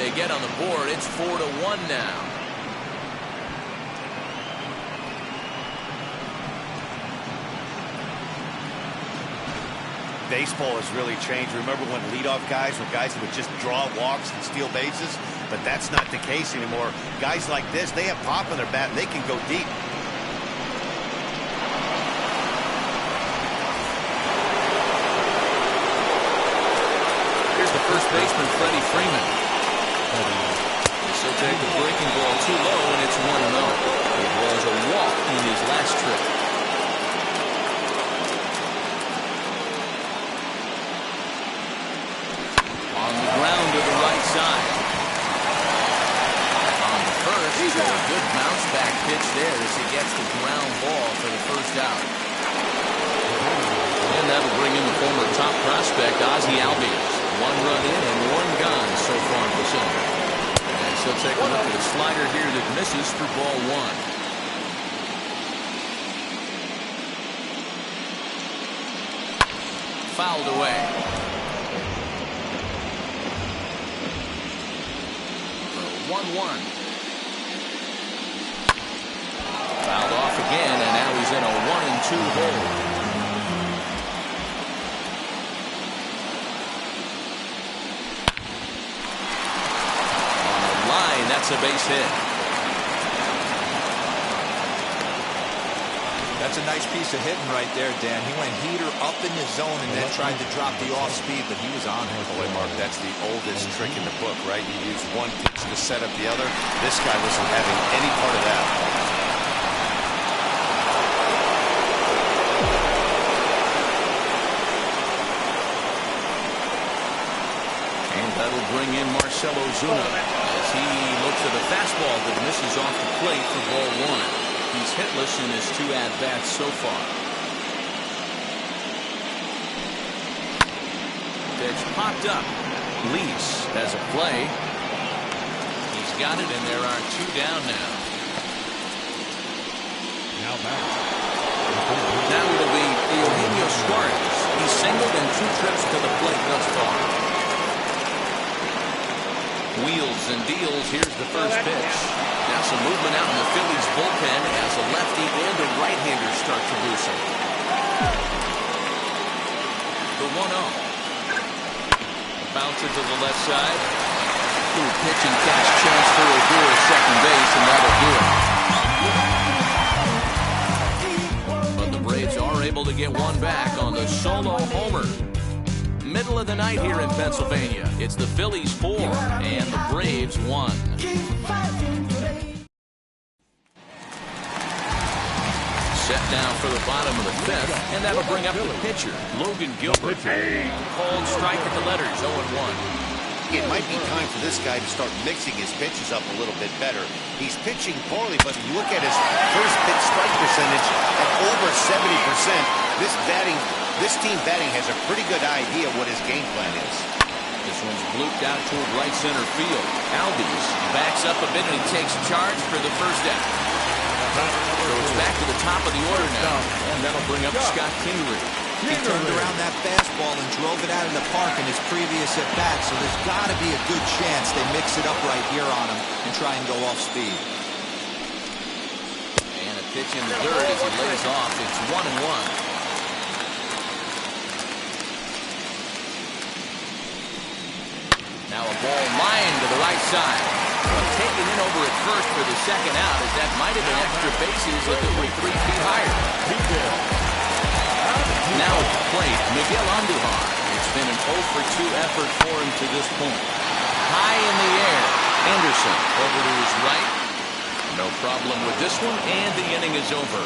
they get on the board. It's 4-1 now. Baseball has really changed. Remember when leadoff guys were guys that would just draw walks and steal bases? But that's not the case anymore. Guys like this, they have pop in their bat and they can go deep. Here's the first baseman, Freddie Freeman. So take the breaking ball too low, and it's 1-0. It was a walk in his last trip. On the ground to the right side. On the first, a good bounce back pitch there as he gets the ground ball for the first out. And that'll bring in the former top prospect, Ozzie Albies. 1 run in and 1 gone so far in this inning. And so take a look at the slider here that misses for ball 1. Fouled away. 1-1. Fouled off again, and now he's in a 1-2 hole. That's a base hit. That's a nice piece of hitting right there, Dan. He went heater up in the zone and then tried to drop the off speed, but he was on it. Boy, Mark, that's the oldest trick in the book, right? You use one pitch to set up the other. This guy wasn't having any part of that. And that'll bring in Marcell Ozuna. He looks at a fastball that misses off the plate for ball 1. He's hitless in his 2 at-bats so far. Pitch popped up. Lease has a play. He's got it, and there are 2 down now. Now it'll be Eugenio Suarez. He's singled in 2 trips to the plate thus far. Wheels and deals. Here's the first pitch. Now some movement out in the Phillies bullpen as a lefty and a right-hander start to loosen. The 1-0. Bounce it to the left side. Little pitch and catch chance for Odor at second base, and that'll do it. But the Braves are able to get one back on the solo homer. Middle of the night here in Pennsylvania. It's the Phillies 4 and the Braves 1. Set down for the bottom of the 5th, and that'll bring up the pitcher, Logan Gilbert. Called strike at the letters, 0-1. It might be time for this guy to start mixing his pitches up a little bit better. He's pitching poorly, but you look at his first pitch strike percentage at over 70%. This team batting has a pretty good idea what his game plan is. This one's blooped out toward right center field. Albies backs up a bit and he takes charge for the first out. So it's back to the top of the order now, and that'll bring up Scott Kingery. He turned around that fastball and drove it out of the park in his previous at-bat, so there's got to be a good chance they mix it up right here on him and try and go off speed. And a pitch in the third as he lays off. It's 1-1. Now a ball lined to the right side. Taken in over at first for the second out, as that might have been extra bases if it were 3 feet higher. Now at the plate, Miguel Andujar. It's been an 0-for-2 effort for him to this point. High in the air. Anderson over to his right. No problem with this one, and the inning is over.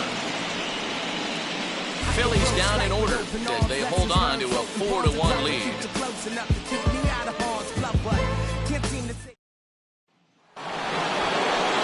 Phillies down in order as they hold on to a 4-1 lead.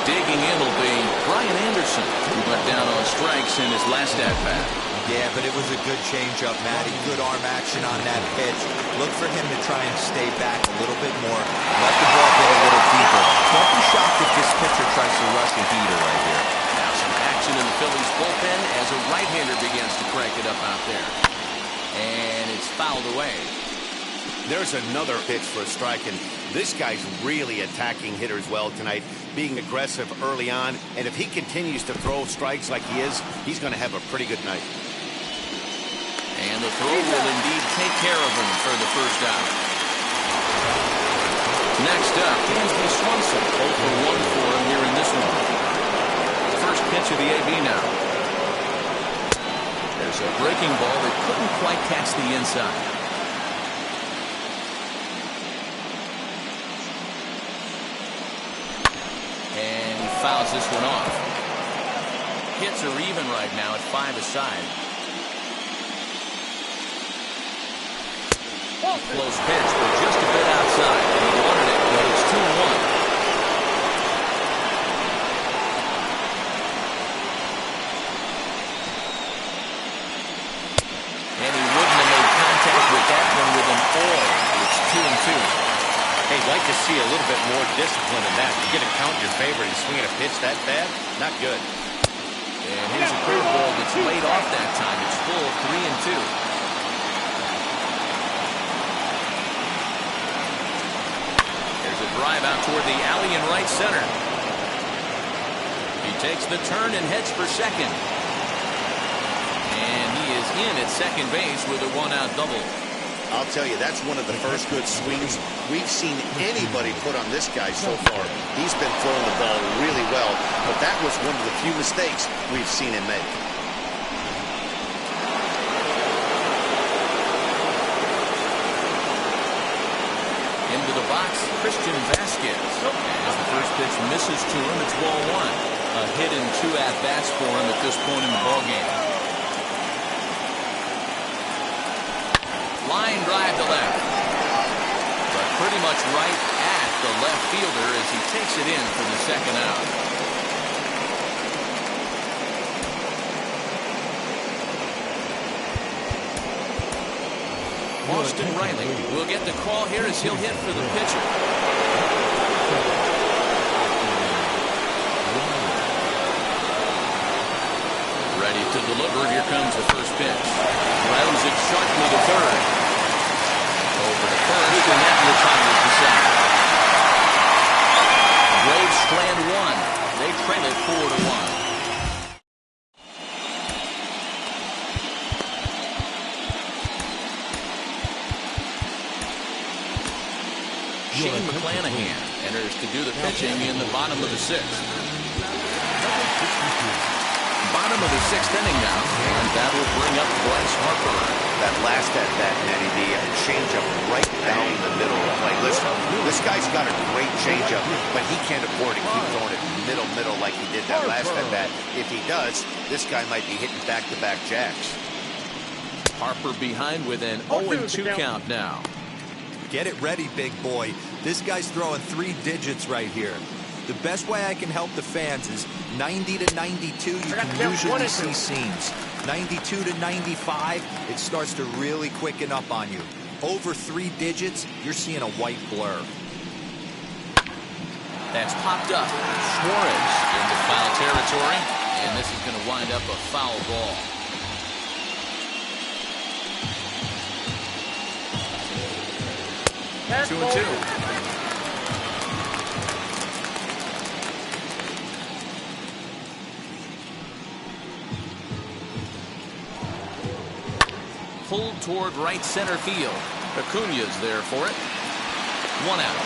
Digging in will be Brian Anderson, who went down on strikes in his last at-bat. Yeah, but it was a good changeup, Matty. Good arm action on that pitch. Look for him to try and stay back a little bit more. Let the ball get a little deeper. Don't be shocked if this pitcher tries to rush a heater right here. Now some action in the Phillies bullpen as a right-hander begins to crank it up out there. And it's fouled away. There's another pitch for a strike, and this guy's really attacking hitters well tonight, being aggressive early on, and if he continues to throw strikes like he is, he's going to have a pretty good night. And the throw will indeed take care of him for the first out. Next up, Dansby Swanson, 0 for 1 for him here in this one. First pitch of the AB now. There's a breaking ball that couldn't quite catch the inside. And he fouls this one off. Hits are even right now at 5 aside. Close pitch, but just a bit outside. He wanted it, but it's 2-1. And he wouldn't have made contact with that one with an all. It's 2-2. Hey, I'd like to see a little bit more discipline in that. You get a count in your favor and swinging a pitch that bad? Not good. And here's a curveball that's laid off that time. It's full 3-2. Drive out toward the alley in right center. He takes the turn and heads for second. And he is in at second base with a one-out double. I'll tell you, that's one of the first good swings we've seen anybody put on this guy so far. He's been throwing the ball really well, but that was one of the few mistakes we've seen him make. Into the box, Christian Vasquez. As the first pitch misses to him, it's ball 1. A hit and 2 at-bats for him at this point in the ballgame. Line drive to left. But pretty much right at the left fielder as he takes it in for the second out. Austin Riley will get the call here as he'll hit for the pitcher. Ready to deliver. Here comes the first pitch. Rounds it sharply to third. Over to first, and that retires the side. Braves strand 1. They trail it 4-1. Shane McClanahan enters to do the pitching in the bottom of the 6th. Bottom of the 6th inning now, and that will bring up Bryce Harper. That last at-bat, Matty D, a changeup right down the middle of the plate. Listen, this guy's got a great changeup, but he can't afford to keep throwing it middle like he did that last at-bat. If he does, this guy might be hitting back-to-back jacks. Harper behind with an 0-2 count now. Get it ready, big boy. This guy's throwing 3 digits right here. The best way I can help the fans is 90 to 92, you can usually see seams. 92 to 95, it starts to really quicken up on you. Over 3 digits, you're seeing a white blur. That's popped up. Suarez into foul territory, and this is going to wind up a foul ball. That's 2-2. Pulled toward right center field. Acuña's there for it. 1 out.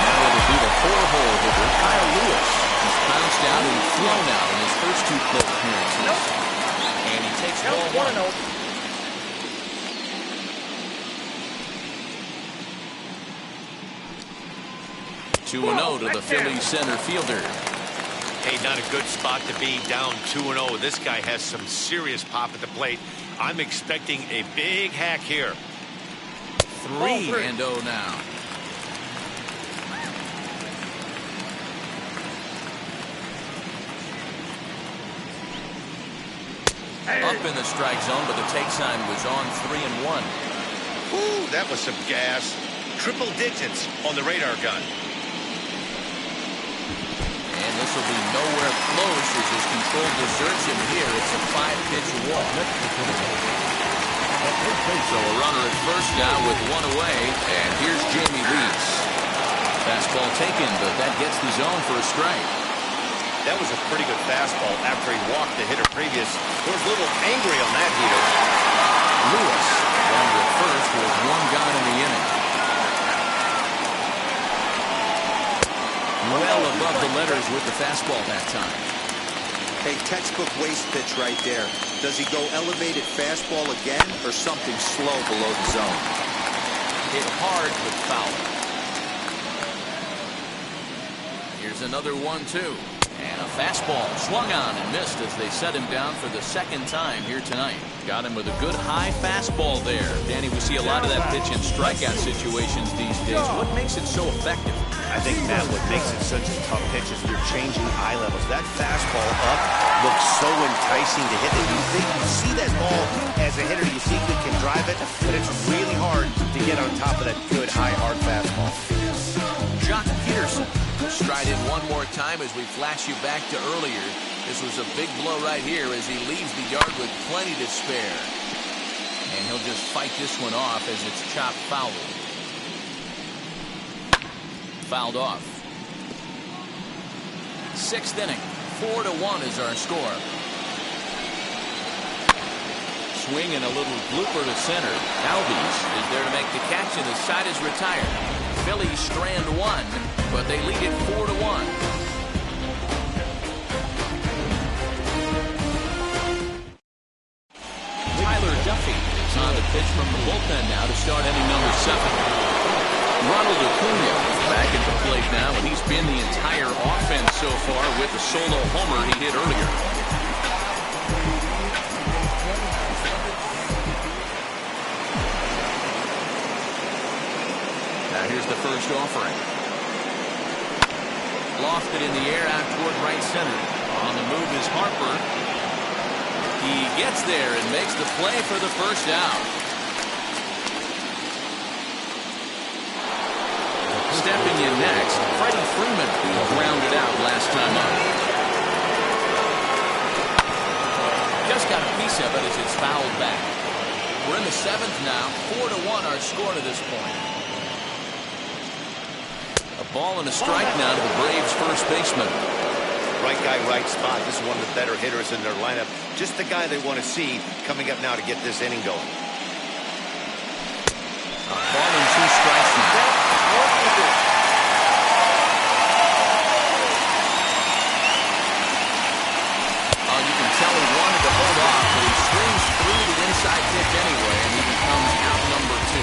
Now it'll be the 4-hole hitter, Kyle Lewis. He's bounced out and thrown out in his first 2 plate appearances. And he takes ball 1. 2-0 to the Phillies center fielder. Hey, not a good spot to be, down 2-0. This guy has some serious pop at the plate. I'm expecting a big hack here. 3-0 now. Up in the strike zone, but the take sign was on 3-1. Ooh, that was some gas. Triple digits on the radar gun. And this will be nowhere close as his control deserts him here. It's a 5-pitch walk. So a runner at first now with one away, and here's Jamie Leeds. Fastball taken, but that gets the zone for a strike. That was a pretty good fastball after he walked the hitter previous. He was a little angry on that heater. Lewis, runner at first with one gone in the inning. Well above the letters with the fastball that time. A textbook waste pitch right there. Does he go elevated fastball again or something slow below the zone? Hit hard but foul. Here's another 1-2. And a fastball swung on and missed as they set him down for the second time here tonight. Got him with a good high fastball there. Danny, we see a lot of that pitch in strikeout situations these days. What makes it so effective? I think, Matt, what makes it such a tough pitch is you're changing eye levels. That fastball up looks so enticing to hit that you think you see that ball as a hitter. You think you can drive it, but it's really hard to get on top of that good high hard fastball. Jock Peterson will stride in one more time as we flash you back to earlier. This was a big blow right here as he leaves the yard with plenty to spare. And he'll just fight this one off as it's chopped foul. Fouled off. 6th inning. 4-1 is our score. Swing and a little blooper to center. Albies is there to make the catch, and his side is retired. Phillies strand one, but they lead it 4-1. Tyler Duffy is on the pitch from the bullpen now to start inning number 7. Ronald Acuna back at the plate now, and he's been the entire offense so far with the solo homer he hit earlier. Now here's the first offering. Lofted in the air out toward right center. On the move is Harper. He gets there and makes the play for the first out. Stepping in next, Freddie Freeman, who grounded out last time up. Just got a piece of it as it's fouled back. We're in the 7th now. 4-1 our score to this point. A ball and a strike now to the Braves' first baseman. Right guy, right spot. This is one of the better hitters in their lineup. Just the guy they want to see coming up now to get this inning going. A ball and 2 strikes now. You can tell he wanted to hold off, but he swings through the inside pitch anyway, and he becomes out number 2.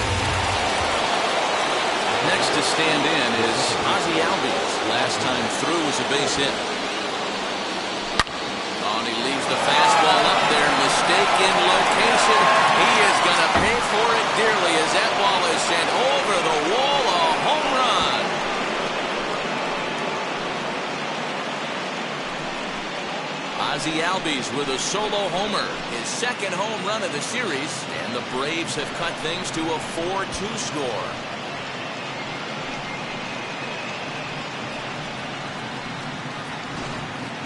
Next to stand in is Ozzie Albies. Last time through was a base hit. Oh, and he leaves the fastball up there. Mistaken location. He is going to pay for it dearly as that ball is sent over the wall. A home run. Ozzie Albies with a solo homer. His second home run of the series. And the Braves have cut things to a 4-2 score.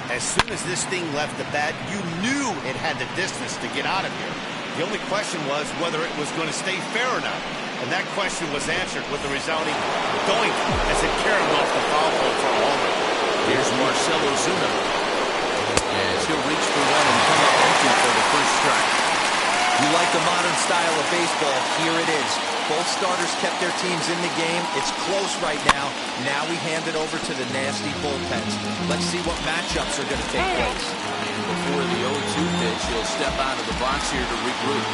As soon as this thing left the bat, you knew it had the distance to get out of here. The only question was whether it was going to stay fair or not. And that question was answered with the resounding doink as it carried off the foul pole for a homer. Here's Marcell Ozuna as he'll reach for one and come up empty for the first strike. You like the modern style of baseball, here it is. Both starters kept their teams in the game. It's close right now. Now we hand it over to the nasty bullpens. Let's see what matchups are going to take place. And before the 0-2 pitch, he'll step out of the box here to regroup.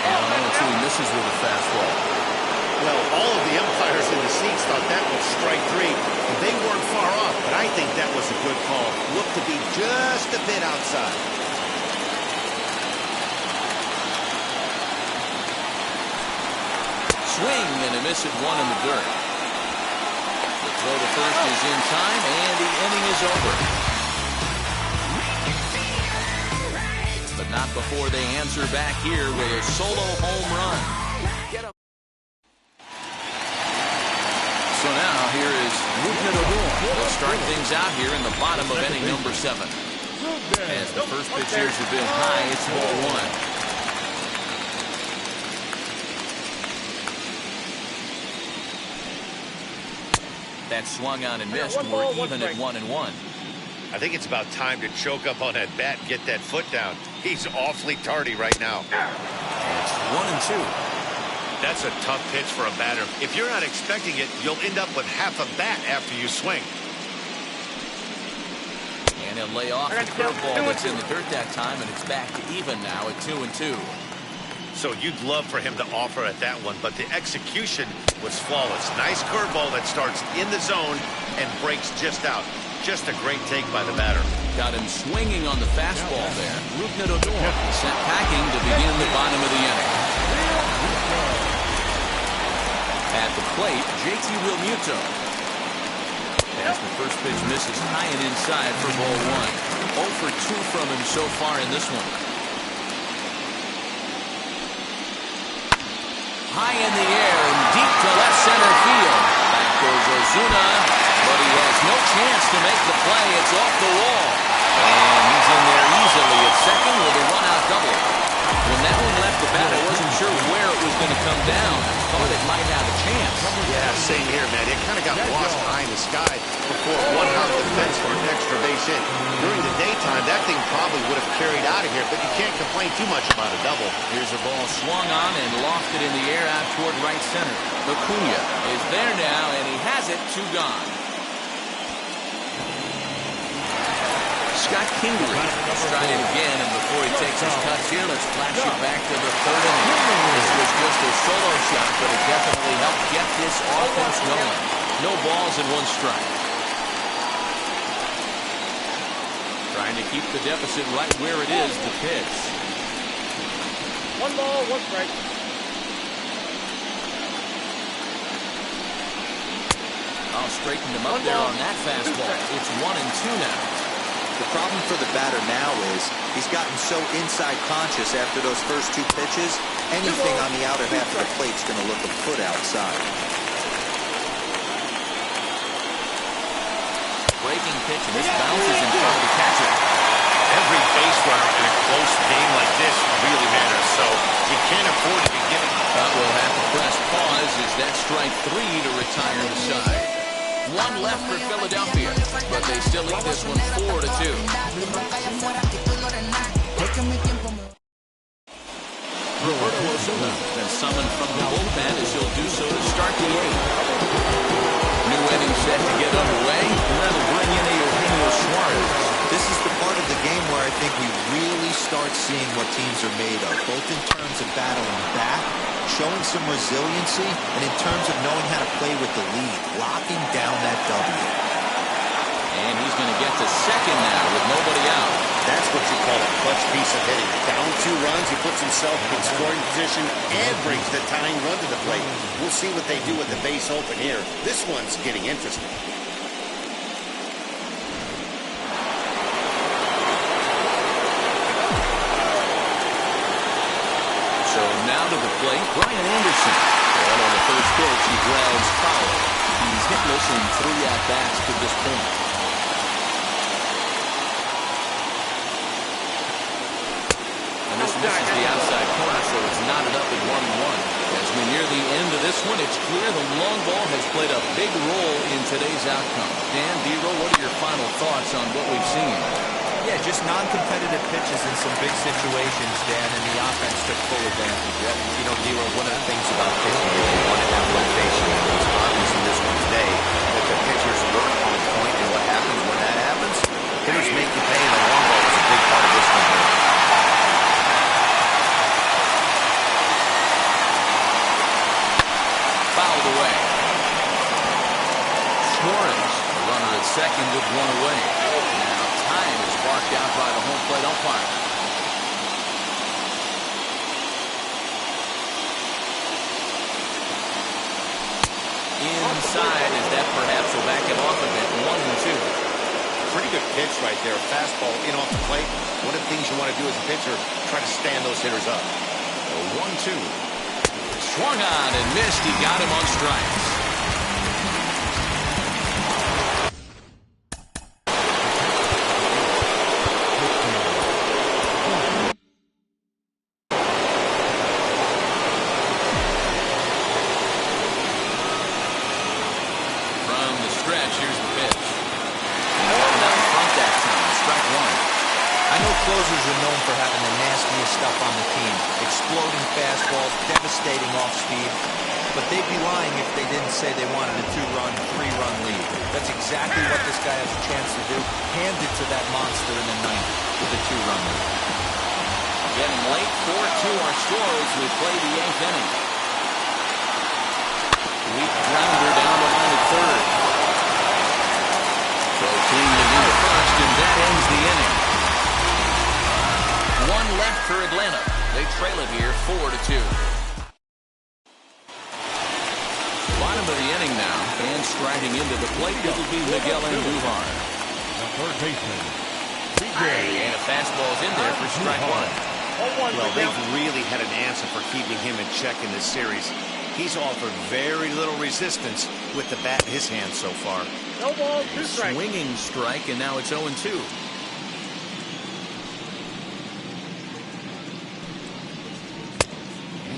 And 0-2, he misses with a fastball. Well, all of the umpires in the seats thought that was strike 3, and they weren't far off, but I think that was a good call. Looked to be just a bit outside. Swing and a miss at one in the dirt. The throw to first is in time, and the inning is over. But not before they answer back here with a solo home run. They'll start things out here in the bottom of inning number 7. As the first pitch here is a bit high, it's ball 1. That swung on and missed. We're even at 1-1. I think it's about time to choke up on that bat and get that foot down. He's awfully tardy right now. It's 1-2. That's a tough pitch for a batter. If you're not expecting it, you'll end up with half a bat after you swing. And he'll lay off the curveball that's in the dirt that time, and it's back to even now at 2-2. So you'd love for him to offer at that one, but the execution was flawless. Nice curveball that starts in the zone and breaks just out. Just a great take by the batter. Got him swinging on the fastball there. Rougned Odor sent packing to begin the bottom of the inning. At the plate, JT Realmuto. As the first pitch misses high and inside for ball 1. 0 for 2 from him so far in this one. High in the air and deep to left center field. Back goes Ozuna, but he has no chance to make the play. It's off the wall. And he's in there easily at second with a run-out double. When that one left the bat, I wasn't sure where it was going to come down. Thought it might have a chance. Yeah, same here, man. It kind of got lost high in the sky before one hop the fence for an extra base hit. During the daytime, that thing probably would have carried out of here, but you can't complain too much about a double. Here's a ball swung on and lofted in the air out toward right center. Acuna is there now, and he has it. 2 gone. Scott Kingery will try it again, and before he takes his cuts here, let's flash it back to the 3rd inning. This was just a solo shot, but it definitely helped get this offense going. No balls and 1 strike. Trying to keep the deficit right where it is, the pitch. 1 ball, 1 strike. I'll straighten him up there on that fastball. It's 1-2 now. The problem for the batter now is he's gotten so inside conscious after those first 2 pitches. Anything on the outer half of the plate is going to look a foot outside. Breaking pitch, and this bounces in front of the catcher. Every base runner in a close game like this really matters, so you can't afford to be giving. But we'll have to press pause as that strike 3 to retire the side. 1 left for Philadelphia, but they still lead this one 4-2. Roberto Ozuna been summoned from the bullpen as he'll do so to start the 8th. New inning set to get underway, and that'll bring in Eugenio Suarez. This is the part of the game where I think we really start seeing what teams are made of, both in terms of battling back, showing some resiliency, and in terms of knowing how to play with the lead, locking down that W. And he's going to get to second now with nobody out. That's what you call a clutch piece of hitting. Down 2 runs, he puts himself in scoring position and brings the tying run to the plate. We'll see what they do with the base open here. This one's getting interesting. So now to the plate, Brian Anderson. And on the first pitch, he grounds foul. He's hitless in 3 at-bats to this point. And this misses the outside corner, so it's knotted up at 1-1. As we near the end of this one, it's clear the long ball has played a big role in today's outcome. Dan, Dero, what are your final thoughts on what we've seen? Yeah, just non-competitive pitches in some big situations, Dan, and the offense took full advantage. You know, Dero, one of the things about pitching is you want to have location. It was obvious in this one today that the pitchers weren't on point, and what happens when that happens? Hitters make you pay, and the long ball was a big part of this one here. Fouled away. Suarez, a runner at second with 1 away. Now time is barked out by the home plate umpire. Inside, as that perhaps will back him off a bit. 1-2. Pretty good pitch right there. Fastball in off the plate. One of the things you want to do as a pitcher, try to stand those hitters up. A 1-2. Swung on and missed. He got him on strikes. Phillies are known for having the nastiest stuff on the team. Exploding fastballs, devastating off speed. But they'd be lying if they didn't say they wanted a 2-run, 3-run lead. That's exactly what this guy has a chance to do. Hand it to that monster in the ninth with a 2-run lead. Getting late, 4-2 our score as we play the 8th inning. Weak grounder down the line at third. Team to first, and that ends the inning. One left for Atlanta. They trail it here 4-2. Bottom of the inning now, and striding into the plate, it will be Miguel Andujar. The third baseman. And a fastball's in there for strike one. Well, they've really had an answer for keeping him in check in this series. He's offered very little resistance with the bat in his hand so far. No ball, 2 strikes. Swinging strike, and now it's 0-2.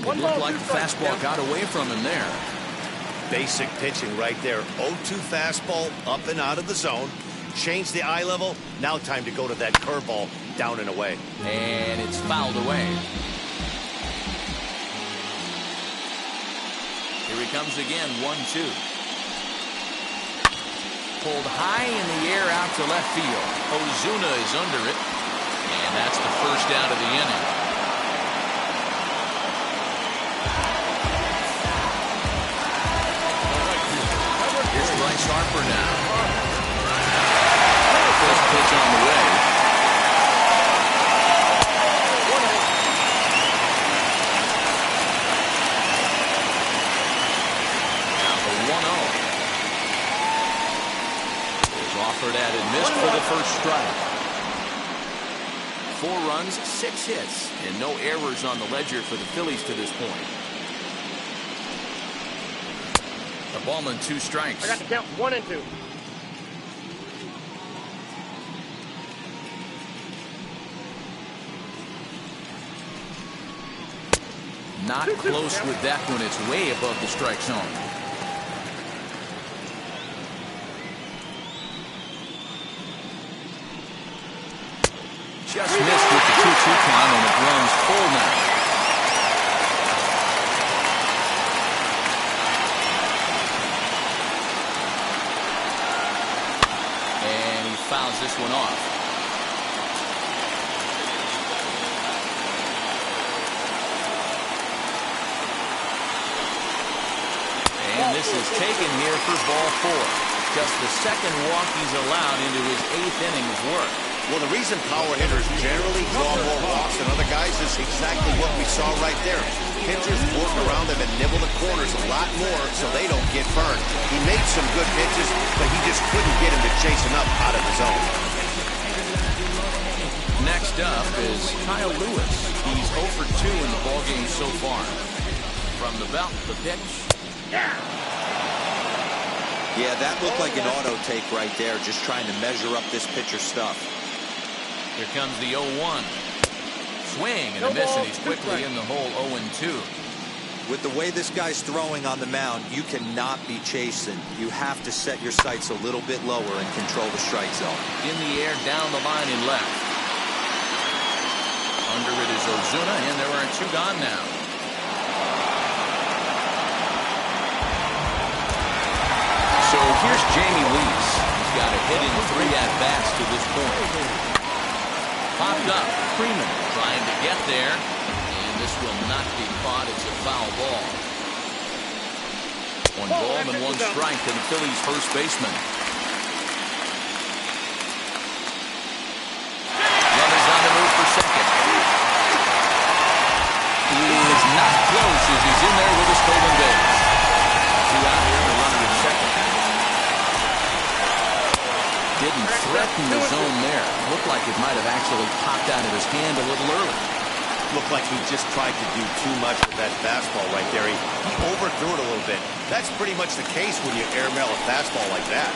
It looked like the fastball got away from him there. Basic pitching right there. 0-2 fastball up and out of the zone. Change the eye level. Now time to go to that curveball down and away. And it's fouled away. Here he comes again, 1-2. Pulled high in the air out to left field. Ozuna is under it. And that's the first out of the inning. Here's Bryce Harper now. First pitch on the way. Offered at and missed for the first strike. 4 runs, 6 hits, and no errors on the ledger for the Phillies to this point. The ballman 2 strikes. I got to count 1 and 2. Not close with that one. It's way above the strike zone. Just missed with the 2-2 count, and it runs full now. And he fouls this one off. And this is taken here for ball 4. Just the second walk he's allowed into his 8th inning of work. Well, the reason power hitters generally draw more walks than other guys is exactly what we saw right there. Pitchers work around them and nibble the corners a lot more so they don't get burned. He made some good pitches, but he just couldn't get him to chase him up out of the zone. Next up is Kyle Lewis. He's 0 for 2 in the ballgame so far. From the belt, the pitch. Yeah, that looked like an auto take right there, just trying to measure up this pitcher's stuff. Here comes the 0-1. Swing and a miss, and he's quickly in the hole 0-2. With the way this guy's throwing on the mound, you cannot be chasing. You have to set your sights a little bit lower and control the strike zone. In the air, down the line in left. Under it is Ozuna, and there are 2 gone now. So here's Jamie Lease. He's got a hit in 3 at-bats to this point. Popped up. Freeman trying to get there. And this will not be caught. It's a foul ball. 1 ball and 1 strike to the Phillies' first baseman. Runners on the move for second. He is not close as he's in there with a stolen base. 2 out here and a runner at second. Didn't threaten the zone there. Looked like it might have actually popped out of his hand a little early. Looked like he just tried to do too much with that fastball right there. He overthrew it a little bit. That's pretty much the case when you airmail a fastball like that.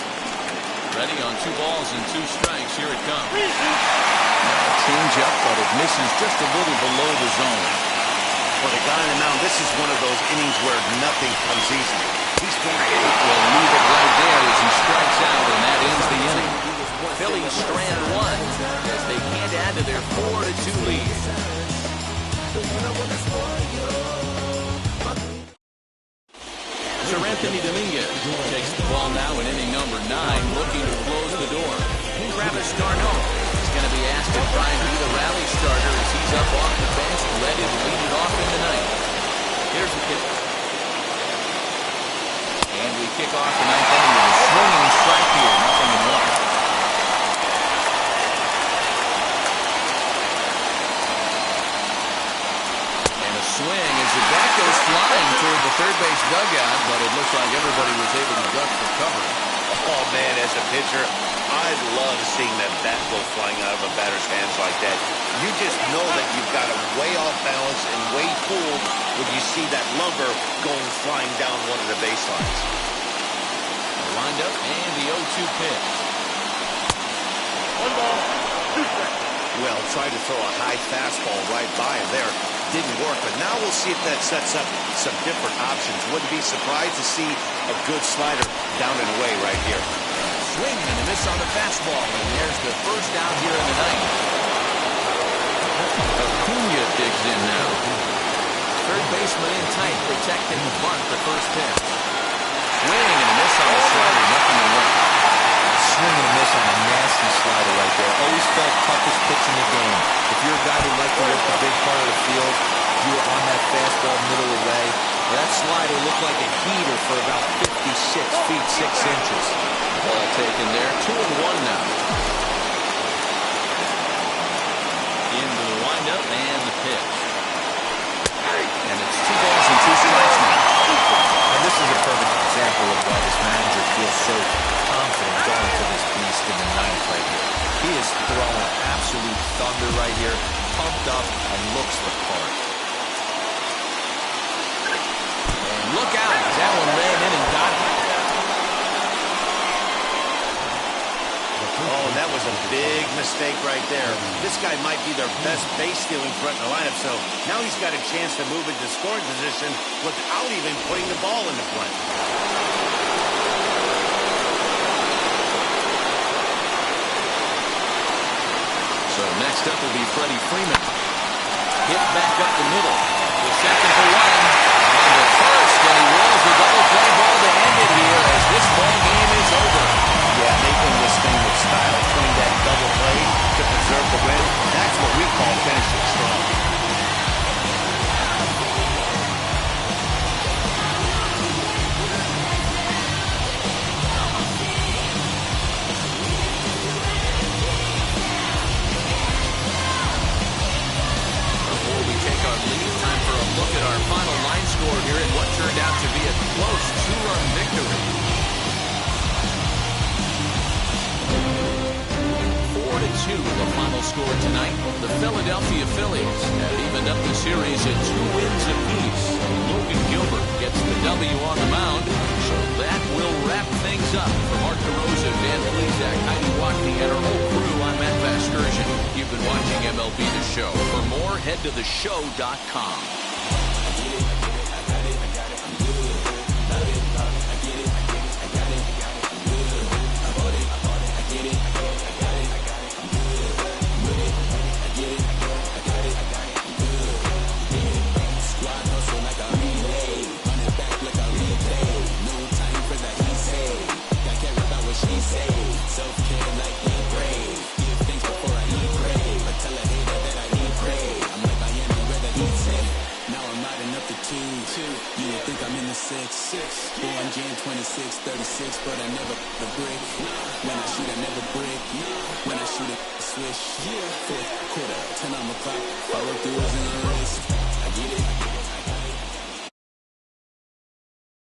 Ready on 2 balls and 2 strikes. Here it comes. Change up, but it misses just a little below the zone. For the guy on the mound, this is one of those innings where nothing comes easy. He's going to leave it right there as he strikes out, and that ends the inning. Phillies strand 1 as they can't add to their 4-2 lead. Sir Anthony Dominguez takes the ball now in inning number 9, looking to close the door. Travis d'Arnaud is going to be asked to try and be the rally starter as he's up off the bench, ready to lead it off in the ninth. Here's the pitch. And we kick off the ninth inning with a swinging strike here, 0-1. Swing as the bat goes flying toward the third base dugout, but it looks like everybody was able to duck for cover. Oh, man, as a pitcher, I love seeing that bat go flying out of a batter's hands like that. You just know that you've got it way off balance and way fooled when you see that lumber going flying down one of the baselines. Lined up and the 0-2 pitch. 1 ball, 2 strikes. Well, tried to throw a high fastball right by him there. Didn't work, but now we'll see if that sets up some different options. Wouldn't be surprised to see a good slider down and away right here. Swing and a miss on the fastball, and there's the first out here in the ninth. Acuna digs in now. Third baseman in tight, protecting the bunt for first pitch. Swing and a miss on the slider, 0-1. Swing and a miss on a nasty slider right there. Always felt toughest pitch in the game. If you're a guy who likes to work the big part of the field, you were on that fastball middle away. That slider looked like a heater for about 56 feet 6 inches. Ball taken there, 2-1 now. Into the windup and the pitch. And it's 2 balls and 2 strikes now. And this is a perfect example of why this manager feels so confident going to this beast in the ninth right here. He is throwing absolute thunder right here, pumped up and looks the part. And look out, that one ran in and got him. Oh, that was a big mistake right there. This guy might be their best base-stealing threat in the lineup, so now he's got a chance to move into scoring position without even putting the ball in the front. So next up will be Freddie Freeman. Hit back up the middle. The second for one. And the first, and he rolls the double play ball to end it here as this ball game is over. Yeah, making this thing with style, turning that double play to preserve the win. That's what we call finishing strong. Before we take our lead, time for a look at our final line score here in what turned out to be a close 2-run victory. 4-2 the final score tonight. The Philadelphia Phillies have evened up the series at 2 wins apiece. Logan Gilbert gets the W on the mound, so that will wrap things up. For Mark DeRosa, Dan Plesac, Heidi Watney, and our whole crew, I'm Matt Vasgersian. You've been watching MLB The Show. For more, head to theshow.com. Born Jan 26, 36, but I never the brick. When I shoot, I never break. When I shoot, I switch. Fourth quarter, 10 on the clock. Follow through in the wrist. I get it.